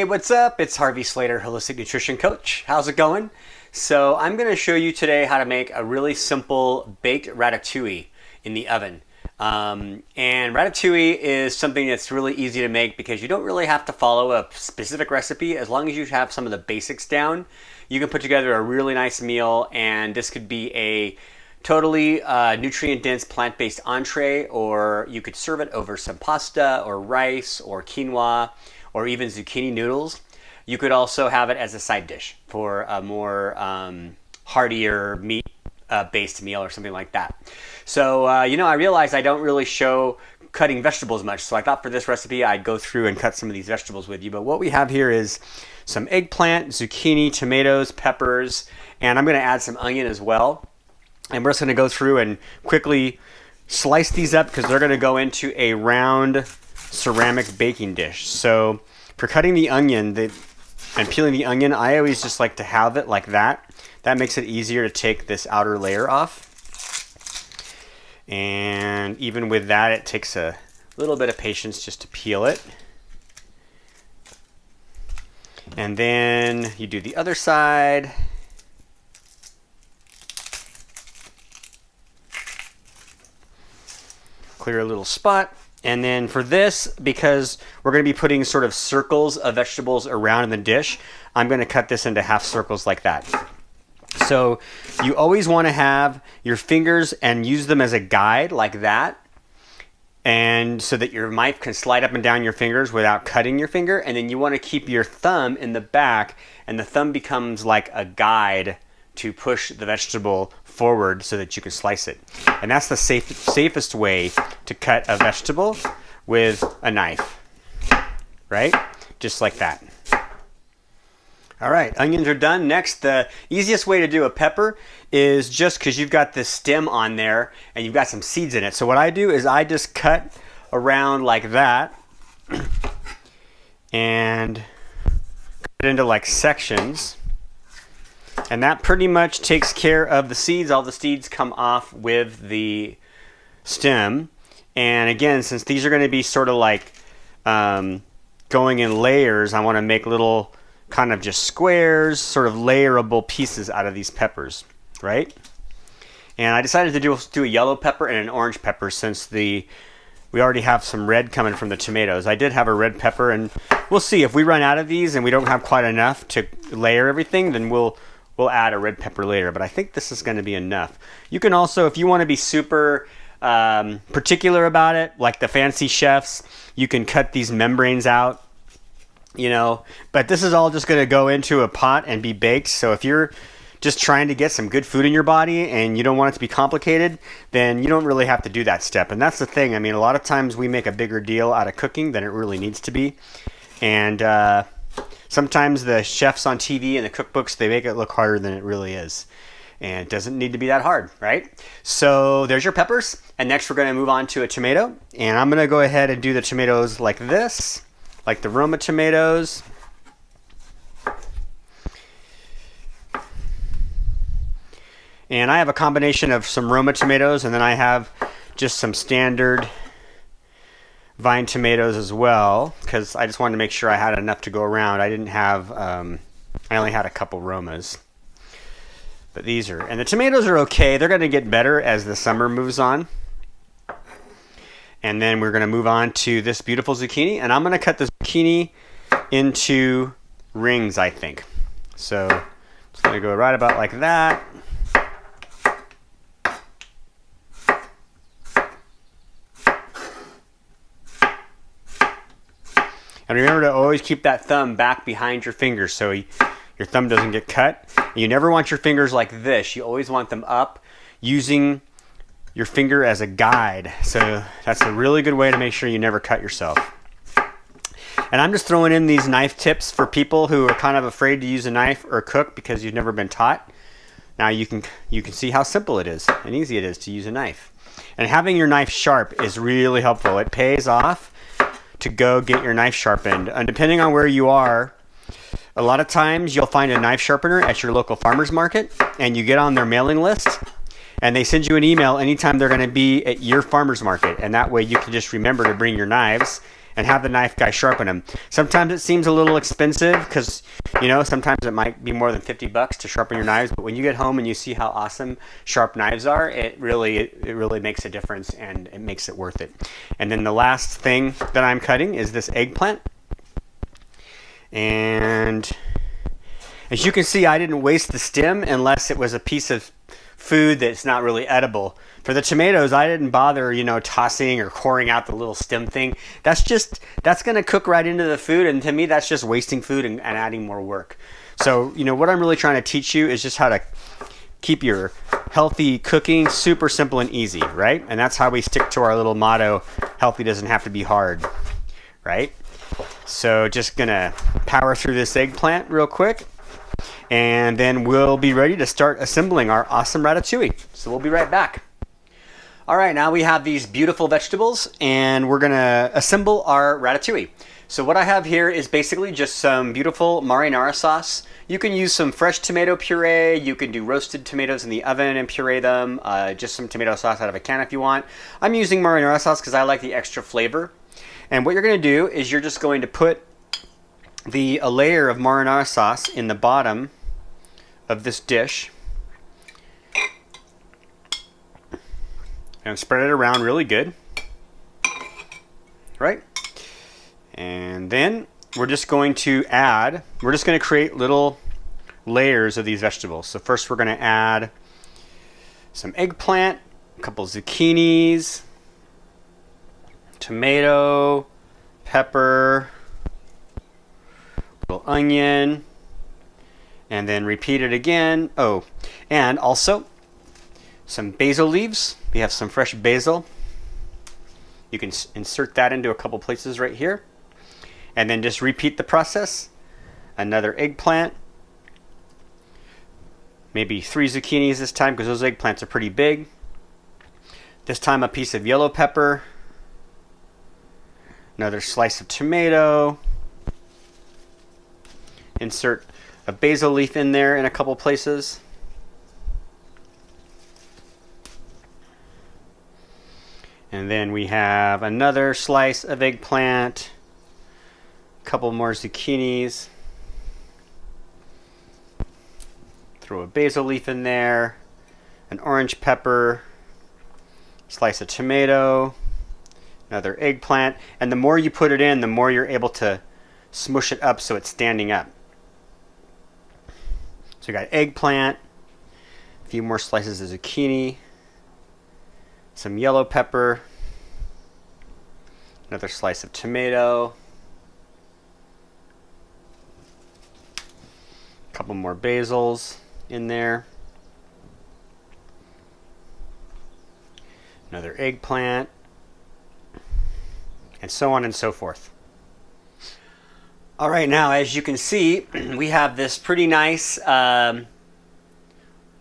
what's up? It's Harvey Slater, Holistic Nutrition Coach. How's it going? So I'm going to show you today how to make a really simple baked ratatouille in the oven. And ratatouille is something that's really easy to make because you don't really have to follow a specific recipe. As long as you have some of the basics down, you can put together a really nice meal, and this could be a totally nutrient-dense plant-based entree, or you could serve it over some pasta or rice or quinoa or even zucchini noodles. You could also have it as a side dish for a more heartier meat-based meal or something like that. So, I realized I don't really show cutting vegetables much, so I thought for this recipe I'd go through and cut some of these vegetables with you. But what we have here is some eggplant, zucchini, tomatoes, peppers, and I'm going to add some onion as well. And we're just going to go through and quickly slice these up because they're going to go into a round ceramic baking dish. So for cutting the onion and peeling the onion, I always just like to have it like that. That makes it easier to take this outer layer off. And even with that, it takes a little bit of patience just to peel it. And then you do the other side. Clear a little spot. And then for this, because we're going to be putting sort of circles of vegetables around in the dish, I'm going to cut this into half circles like that. So you always want to have your fingers and use them as a guide like that, and so that your knife can slide up and down your fingers without cutting your finger. And then you want to keep your thumb in the back, and the thumb becomes like a guide to push the vegetable forward so that you can slice it. And that's the safest way to cut a vegetable with a knife, right? Just like that. All right, onions are done. Next, the easiest way to do a pepper is just because you've got this stem on there and you've got some seeds in it. So what I do is I just cut around like that and cut it into like sections. And that pretty much takes care of the seeds. All the seeds come off with the stem. And again, since these are going to be sort of like going in layers, I want to make little kind of just squares, sort of layerable pieces out of these peppers, right? And I decided to do a yellow pepper and an orange pepper since we already have some red coming from the tomatoes. I did have a red pepper, and we'll see if we run out of these and we don't have quite enough to layer everything, then we'll add a red pepper later. But I think this is going to be enough. You can also, if you want to be super particular about it, like the fancy chefs, you can cut these membranes out. But this is all just going to go into a pot and be baked. So if you're just trying to get some good food in your body and you don't want it to be complicated, then you don't really have to do that step. And that's the thing. I mean, a lot of times we make a bigger deal out of cooking than it really needs to be. And sometimes the chefs on TV and the cookbooks, they make it look harder than it really is. And it doesn't need to be that hard, right? So there's your peppers. And next we're going to move on to a tomato. And I'm going to go ahead and do the tomatoes like this. Like the Roma tomatoes. And I have a combination of some Roma tomatoes, and then I have just some standard vine tomatoes as well, because I just wanted to make sure I had enough to go around. I didn't have, I only had a couple Romas. But these are, and the tomatoes are okay. They're going to get better as the summer moves on. And then we're going to move on to this beautiful zucchini. And I'm going to cut the zucchini into rings, I think. So it's going to go right about like that. And remember to always keep that thumb back behind your fingers so your thumb doesn't get cut. And you never want your fingers like this. You always want them up, using your finger as a guide. So that's a really good way to make sure you never cut yourself. And I'm just throwing in these knife tips for people who are kind of afraid to use a knife or cook because you've never been taught. Now you can see how simple it is and easy it is to use a knife. And having your knife sharp is really helpful. It pays off to go get your knife sharpened. And depending on where you are, a lot of times you'll find a knife sharpener at your local farmer's market, and you get on their mailing list, and they send you an email anytime they're going to be at your farmer's market. And that way you can just remember to bring your knives and have the knife guy sharpen them. Sometimes it seems a little expensive because, you know, sometimes it might be more than $50 to sharpen your knives, but when you get home and you see how awesome sharp knives are, it really makes a difference, and it makes it worth it. And then the last thing that I'm cutting is this eggplant. And as you can see, I didn't waste the stem unless it was a piece of food that's not really edible. For the tomatoes, I didn't bother, you know, tossing or coring out the little stem thing. That's going to cook right into the food, and to me, that's just wasting food and adding more work. So, you know, what I'm really trying to teach you is just how to keep your healthy cooking super simple and easy, right? And that's how we stick to our little motto, healthy doesn't have to be hard, right? So just gonna power through this eggplant real quick, and then we'll be ready to start assembling our awesome ratatouille. So we'll be right back. All right, now we have these beautiful vegetables, and we're gonna assemble our ratatouille. So what I have here is basically just some beautiful marinara sauce. You can use some fresh tomato puree. You can do roasted tomatoes in the oven and puree them. Just some tomato sauce out of a can if you want. I'm using marinara sauce because I like the extra flavor. And what you're going to do is you're just going to put a layer of marinara sauce in the bottom of this dish and spread it around really good, right? And then we're just going to create little layers of these vegetables. So first we're going to add some eggplant, a couple zucchinis, tomato, pepper, little onion, and then repeat it again. Oh, and also some basil leaves. We have some fresh basil. You can insert that into a couple places right here. And then just repeat the process. Another eggplant. Maybe 3 zucchinis this time because those eggplants are pretty big. This time a piece of yellow pepper. Another slice of tomato. Insert a basil leaf in there in a couple places. And then we have another slice of eggplant. A couple more zucchinis. Throw a basil leaf in there. An orange pepper. Slice of tomato. Another eggplant, and the more you put it in, the more you're able to smush it up so it's standing up. So we got eggplant, a few more slices of zucchini, some yellow pepper, another slice of tomato, a couple more basils in there, another eggplant, and so on and so forth. All right, now as you can see, we have this pretty nice,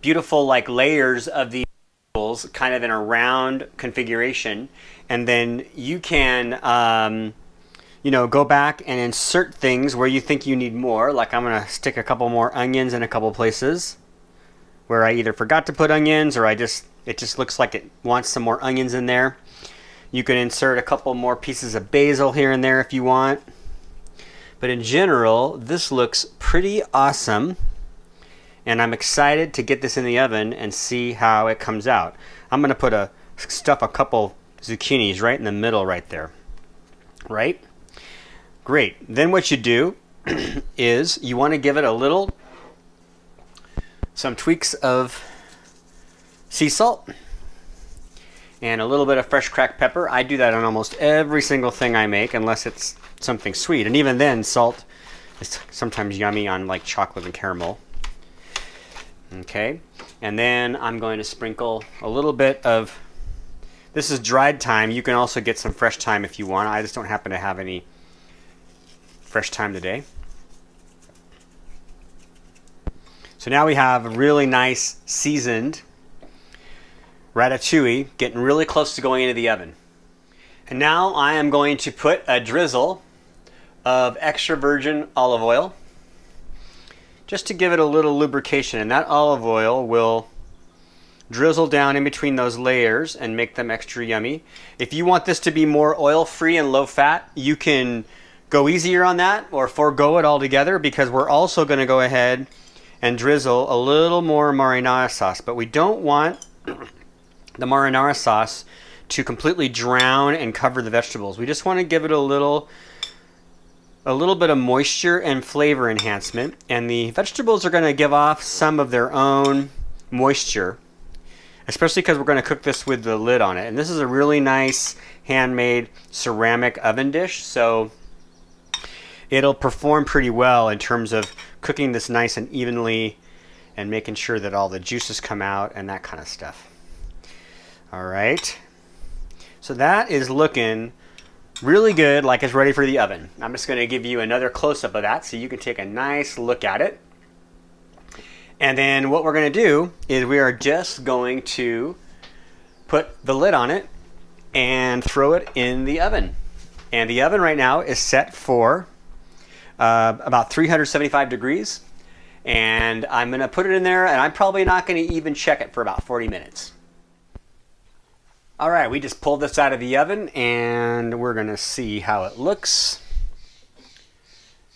beautiful like layers of these vegetables kind of in a round configuration. And then you can, you know, go back and insert things where you think you need more. Like I'm gonna stick a couple more onions in a couple places where I either forgot to put onions or it just looks like it wants some more onions in there. You can insert a couple more pieces of basil here and there if you want. But in general, this looks pretty awesome. And I'm excited to get this in the oven and see how it comes out. I'm going to stuff a couple zucchinis right in the middle right there. Right? Great. Then what you do is you want to give it some tweaks of sea salt. And a little bit of fresh cracked pepper. I do that on almost every single thing I make unless it's something sweet. And even then, salt is sometimes yummy on like chocolate and caramel. Okay. And then I'm going to sprinkle a little bit of, this is dried thyme. You can also get some fresh thyme if you want. I just don't happen to have any fresh thyme today. So now we have a really nice seasoned ratatouille getting really close to going into the oven. And now I am going to put a drizzle of extra virgin olive oil just to give it a little lubrication, and that olive oil will drizzle down in between those layers and make them extra yummy. If you want this to be more oil-free and low-fat, you can go easier on that or forego it altogether, because we're also going to go ahead and drizzle a little more marinara sauce. But we don't want the marinara sauce to completely drown and cover the vegetables. We just want to give it a little bit of moisture and flavor enhancement, and the vegetables are going to give off some of their own moisture, especially because we're going to cook this with the lid on it. And this is a really nice handmade ceramic oven dish, so it'll perform pretty well in terms of cooking this nice and evenly and making sure that all the juices come out and that kind of stuff. All right, so that is looking really good, like it's ready for the oven. I'm just going to give you another close-up of that so you can take a nice look at it. And then what we're going to do is we are just going to put the lid on it and throw it in the oven. And the oven right now is set for about 375 degrees. And I'm going to put it in there, and I'm probably not going to even check it for about 40 minutes. All right, we just pulled this out of the oven, and we're going to see how it looks.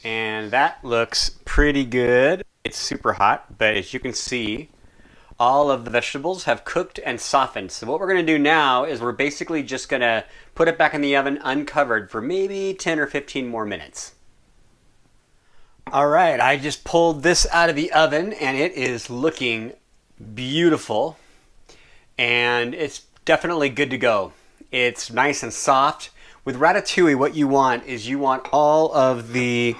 And that looks pretty good. It's super hot, but as you can see, all of the vegetables have cooked and softened. So what we're going to do now is we're basically just going to put it back in the oven uncovered for maybe 10 or 15 more minutes. All right, I just pulled this out of the oven, and it is looking beautiful, and it's definitely good to go. It's nice and soft. With ratatouille, what you want is you want all of the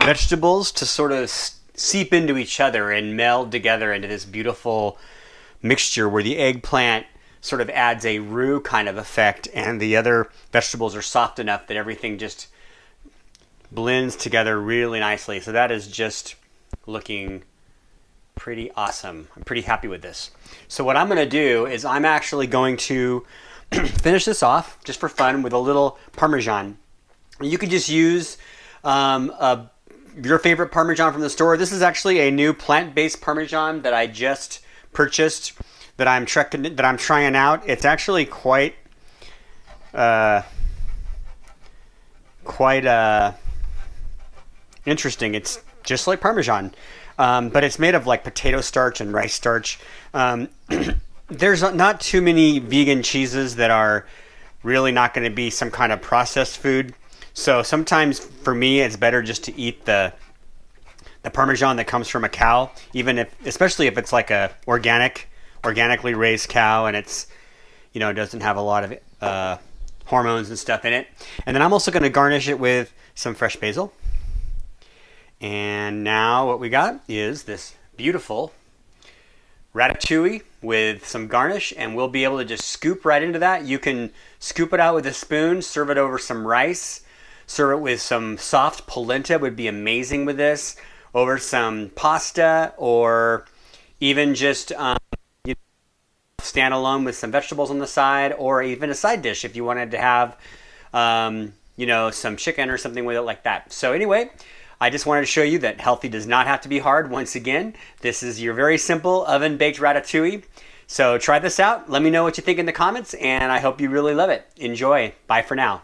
vegetables to sort of seep into each other and meld together into this beautiful mixture where the eggplant sort of adds a roux kind of effect, and the other vegetables are soft enough that everything just blends together really nicely. So that is just looking pretty awesome. I'm pretty happy with this. So what I'm going to do is I'm actually going to finish this off just for fun with a little Parmesan. You could just use your favorite Parmesan from the store. This is actually a new plant-based Parmesan that I just purchased that I'm trying out. It's actually quite interesting. It's just like Parmesan, but it's made of like potato starch and rice starch. There's not too many vegan cheeses that are really not going to be some kind of processed food. So sometimes for me, it's better just to eat the Parmesan that comes from a cow, especially if it's like a organically raised cow, and it's, doesn't have a lot of hormones and stuff in it. And then I'm also going to garnish it with some fresh basil. And now what we got is this beautiful ratatouille with some garnish, and we'll be able to just scoop right into that. You can scoop it out with a spoon, serve it over some rice, serve it with some soft polenta would be amazing with this, over some pasta, or even just stand alone with some vegetables on the side, or even a side dish if you wanted to have some chicken or something with it like that. So anyway, I just wanted to show you that healthy does not have to be hard. Once again, this is your very simple oven-baked ratatouille. So try this out. Let me know what you think in the comments, and I hope you really love it. Enjoy. Bye for now.